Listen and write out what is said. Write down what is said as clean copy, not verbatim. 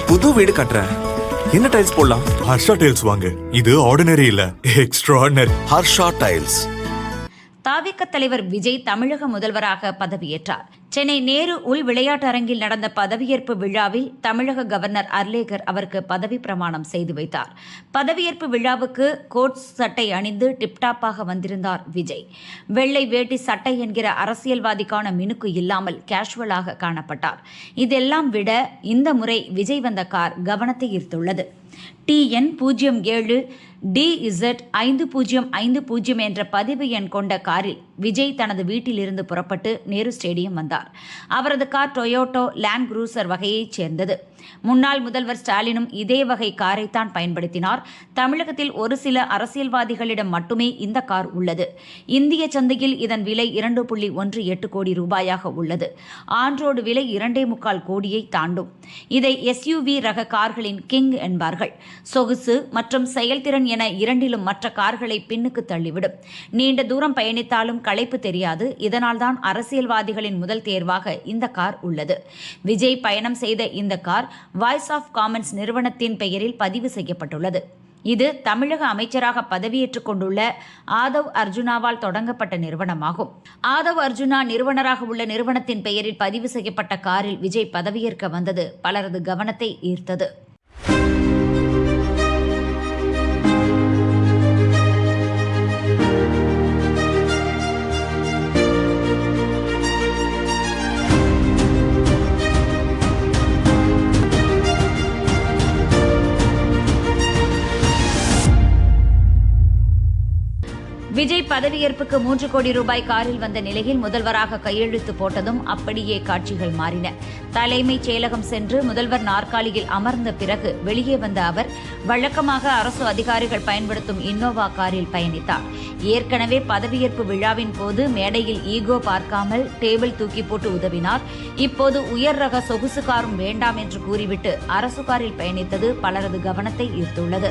புது வீடு கட்டுறேன். என்ன டைல்ஸ் போடலாம்? ஹர்ஷா டைல்ஸ் வாங்க. இது ஆர்டினரி இல்ல, எக்ஸ்ட்ராஆர்டினரி. ஹர்ஷா டைல்ஸ். தாவிக தலைவர் விஜய் தமிழக முதல்வராக பதவியேற்றார். சென்னை நேரு உள் விளையாட்டு அரங்கில் நடந்த பதவியேற்பு விழாவில் தமிழக கவர்னர் அர்லேகர் அவருக்கு பதவி பிரமாணம் செய்து வைத்தார். பதவியேற்பு விழாவுக்கு கோட் சட்டை அணிந்து டிப்டாப்பாக வந்திருந்தார் விஜய். வெள்ளை வேட்டி சட்டை என்கிற அரசியல்வாதிக்கான மினுக்கு இல்லாமல் கேஷுவலாக காணப்பட்டார். இதெல்லாம் விட இந்த முறை விஜய் வந்த கார் கவனத்தை ஈர்த்துள்ளது. TN 07 DZ 5050 என்ற பதிவு எண் கொண்ட காரில் விஜய் தனது வீட்டிலிருந்து புறப்பட்டு நேரு ஸ்டேடியம் வந்தார். அவரது கார் டொயோட்டோ லேண்ட் குரூசர் வகையைச் சேர்ந்தது. முன்னாள் முதல்வர் ஸ்டாலினும் இதே வகை காரைத்தான் பயன்படுத்தினார். தமிழகத்தில் ஒரு சில அரசியல்வாதிகளிடம் மட்டுமே இந்த கார் உள்ளது. இந்திய சந்தையில் இதன் விலை 2.18 கோடி ரூபாயாக உள்ளது. ஆன்றோடு விலை 2.25 கோடியை தாண்டும். இதை SUV ரக கார்களின் கிங் என்பார்கள். சொகுசு மற்றும் செயல்திறன் என இரண்டிலும் மற்ற கார்களை பின்னுக்கு தள்ளிவிடும். நீண்ட தூரம் பயணித்தாலும் களைப்பு தெரியாது. இதனால்தான் அரசியல்வாதிகளின் முதல் தேர்வாக இந்த கார் உள்ளது. விஜய் பயணம் செய்த இந்த கார் வாய்ஸ் ஆஃப் காமன்ஸ் நிறுவனத்தின் பெயரில் பதிவு செய்யப்பட்டுள்ளது. இது தமிழக அமைச்சராக பதவியேற்றுக் கொண்டுள்ள ஆதவ் அர்ஜுனாவால் தொடங்கப்பட்ட நிறுவனமாகும். ஆதவ் அர்ஜுனா நிறுவனராக உள்ள நிறுவனத்தின் பெயரில் பதிவு செய்யப்பட்ட காரில் விஜய் பதவியேற்க வந்தது பலரது கவனத்தை ஈர்த்தது. விஜய் பதவியேற்புக்கு 3 கோடி ரூபாய் காரில் வந்த நிலையில் முதல்வராக கையெழுத்து போட்டதும் அப்படியே காட்சிகள் மாறின. தலைமைச் செயலகம் சென்று முதல்வர் நாற்காலியில் அமர்ந்த பிறகு வெளியே வந்த அவர் வழக்கமாக அரசு அதிகாரிகள் பயன்படுத்தும் இன்னோவா காரில் பயணித்தார். ஏற்கனவே பதவியேற்பு விழாவின் போது மேடையில் ஈகோ பார்க்காமல் டேபிள் தூக்கி போட்டு உதவினார். இப்போது உயர் ரக சொகுசு காரும் வேண்டாம் என்று கூறிவிட்டு அரசு காரில் பயணித்தது பலரது கவனத்தை ஈர்த்துள்ளது.